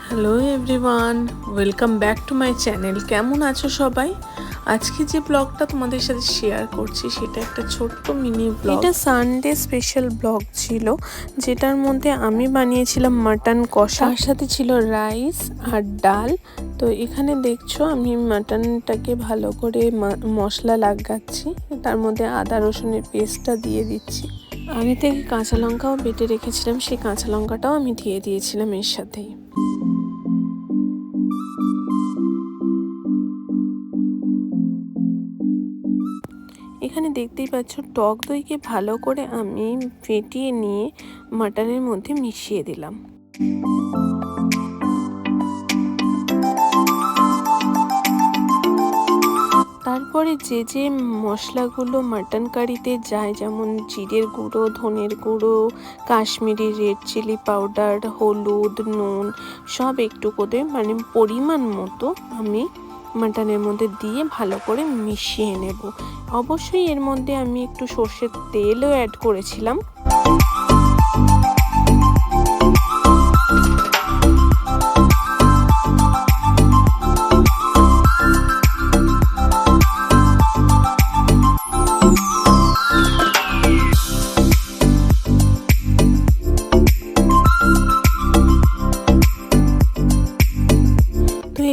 Hello everyone, welcome back to my channel. কেমন আছো সবাই? আজকে যে ব্লগটা তোমাদের সাথে শেয়ার করছি সেটা একটা ছোট্ট মিনি ব্লগ। এটা সানডে স্পেশাল ব্লগ ছিল, যেটার মধ্যে আমি বানিয়েছিলাম মাটন কষা, তার সাথে ছিল রাইস আর ডাল। তো এখানে দেখছো আমি মাটনটাকে ভালো করে মশলা লাগাচ্ছি, তার মধ্যে আদা রসুনের পেস্টটা দিয়ে দিচ্ছি। আগে থেকে কাঁচা লঙ্কাও বেটে রেখেছিলাম, সেই কাঁচা লঙ্কাটাও আমি দিয়ে দিয়েছিলাম এর সাথেই। এখানে দেখতেই পাচ্ছ টক দইকে ভালো করে আমি ফেটিয়ে নিয়ে মাটনের মধ্যে মিশিয়ে দিলাম। তারপরে যে যে মশলাগুলো মাটন কারিতে যায়, যেমন জিরের গুঁড়ো, ধনের গুঁড়ো, কাশ্মীরি রেড চিলি পাউডার, হলুদ, নুন, সব একটু করে মানে পরিমাণ মতো আমি মাটনের মধ্যে দিয়ে ভালো করে মিশিয়ে নেব। অবশ্যই এর মধ্যে আমি একটু সর্ষের তেলও অ্যাড করেছিলাম।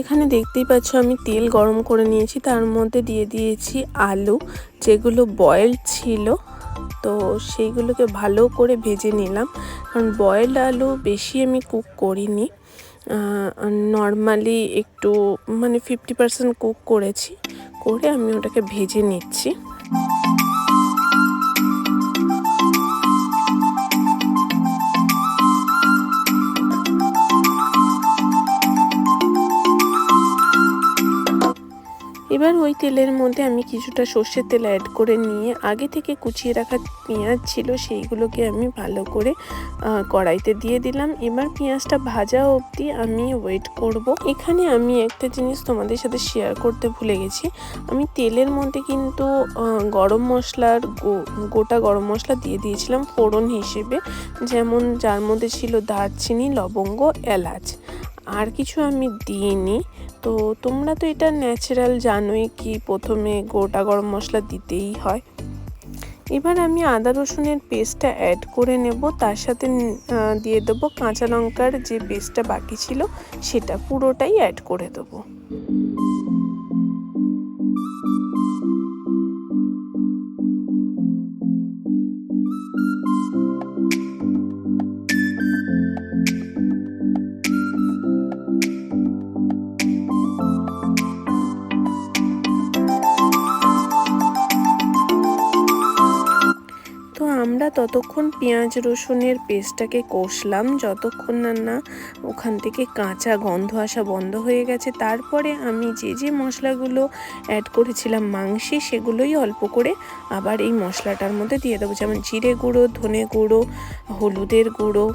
এখানে দেখতেই পাচ্ছ আমি তেল গরম করে নিয়েছি, তার মধ্যে দিয়ে দিয়েছি আলু, যেগুলো বয়েলড ছিল। তো সেইগুলোকে ভালো করে ভেজে নিলাম, কারণ বয়েলড আলু বেশি আমি কুক করিনি, নর্মালি একটু মানে 50% কুক করেছি, করে আমি ওটাকে ভেজে নিচ্ছি। এবার ওই তেলের মধ্যে আমি কিছুটা সর্ষের তেল অ্যাড করে নিয়ে আগে থেকে কুচিয়ে রাখা পেঁয়াজ ছিল সেইগুলোকে আমি ভালো করে কড়াইতে দিয়ে দিলাম। এবার পেঁয়াজটা ভাজা অবধি আমি ওয়েট করব। এখানে আমি একটা জিনিস তোমাদের সাথে শেয়ার করতে ভুলে গেছি, আমি তেলের মধ্যে কিন্তু গরম মশলার গোটা গরম মশলা দিয়ে দিয়েছিলাম ফোড়ন হিসেবে, যেমন যার মধ্যে ছিল দারচিনি, লবঙ্গ, এলাচ, আর কিছু আমি দিইনি। তো তোমরা তো এটা ন্যাচারাল জানোই কি প্রথমে গোটা গরম মশলা দিতেই হয়। এবার আমি আদা রসুনের পেস্টটা অ্যাড করে নেব, তার সাথে দিয়ে দেবো কাঁচা লঙ্কার যে পেস্টটা বাকি ছিল সেটা পুরোটাই অ্যাড করে দেবো। আমরা ততক্ষণ পেঁয়াজ রসুনের পেস্টটাকে কষলাম যতক্ষণ না ওখান থেকে কাঁচা গন্ধ আসা বন্ধ হয়ে গেছে। তারপরে আমি যে যে মশলাগুলো অ্যাড করেছিলাম মাংসে, সেগুলোই অল্প করে আবার এই মশলাটার মধ্যে দিয়ে দেবো, যেমন জিরে গুঁড়ো, ধনে গুঁড়ো, হলুদের গুঁড়ো,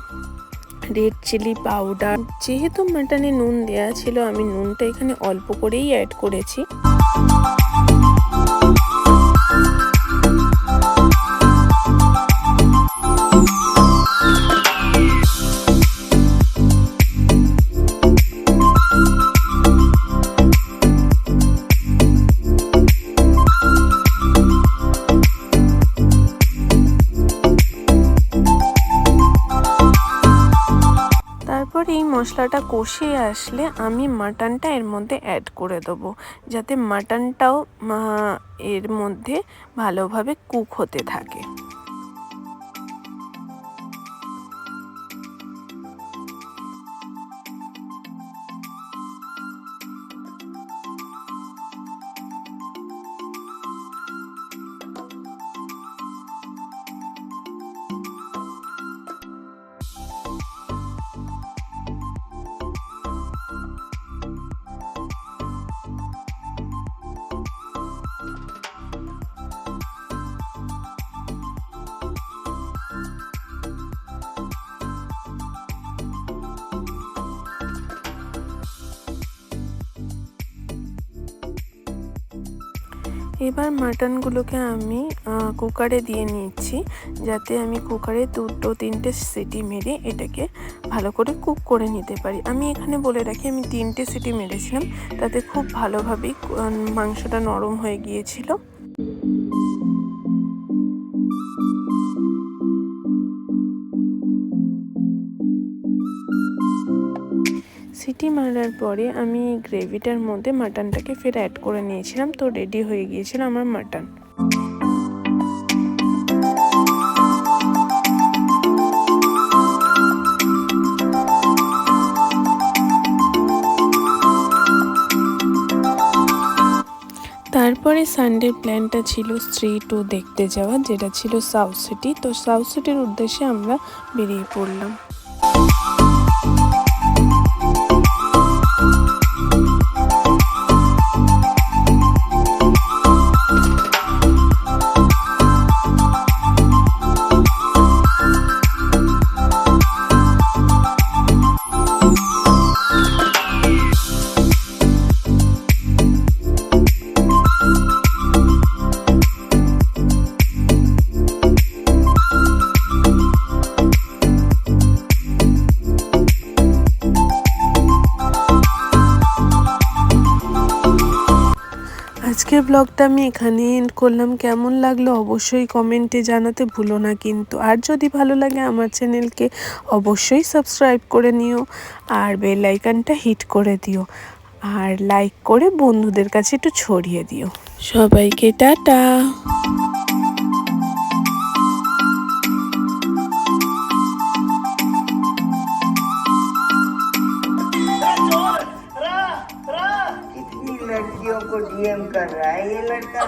রেড চিলি পাউডার। যেহেতু মাটনে নুন দেওয়া ছিল, আমি নুনটা এখানে অল্প করেই অ্যাড করেছি। এই মশলাটা কষে আসলে আমি মাটনটা এর মধ্যে অ্যাড করে দেবো, যাতে মাটনটাও এর মধ্যে ভালোভাবে কুক হতে থাকে। এবার মাটনগুলোকে আমি কুকারে দিয়ে নিচ্ছি, যাতে আমি কুকারে 2-3টে সিটি মেরে এটাকে ভালো করে কুক করে নিতে পারি। আমি এখানে বলে রাখি আমি 3টে সিটি মেরেছিলাম, তাতে খুব ভালোভাবেই মাংসটা নরম হয়ে গিয়েছিল। সিটি মারার পরে আমি গ্রেভিটার মধ্যে মাটনটাকে ফের অ্যাড করে নিয়েছিলাম, তো রেডি হয়ে গিয়েছিল আমার মাটন। তারপরে সানডের প্ল্যানটা ছিল স্ত্রী টু দেখতে যাওয়া, যেটা ছিল সাউথ সিটি। তো সাউথ সিটির উদ্দেশ্যে আমরা বেরিয়ে পড়লাম। আজকের ব্লগটা আমি এখানে এন্ড করলাম। কেমন লাগলো অবশ্যই কমেন্টে জানাতে ভুলো না কিন্তু। আর যদি ভালো লাগে আমার চ্যানেলকে অবশ্যই সাবস্ক্রাইব করে নিও, আর বেল আইকনটা হিট করে দিও, আর লাইক করে বন্ধুদের কাছে একটু ছড়িয়ে দিও। সবাইকে টাটা। कितनी लड़कियों को डीएम कर रहा है ये लड़का।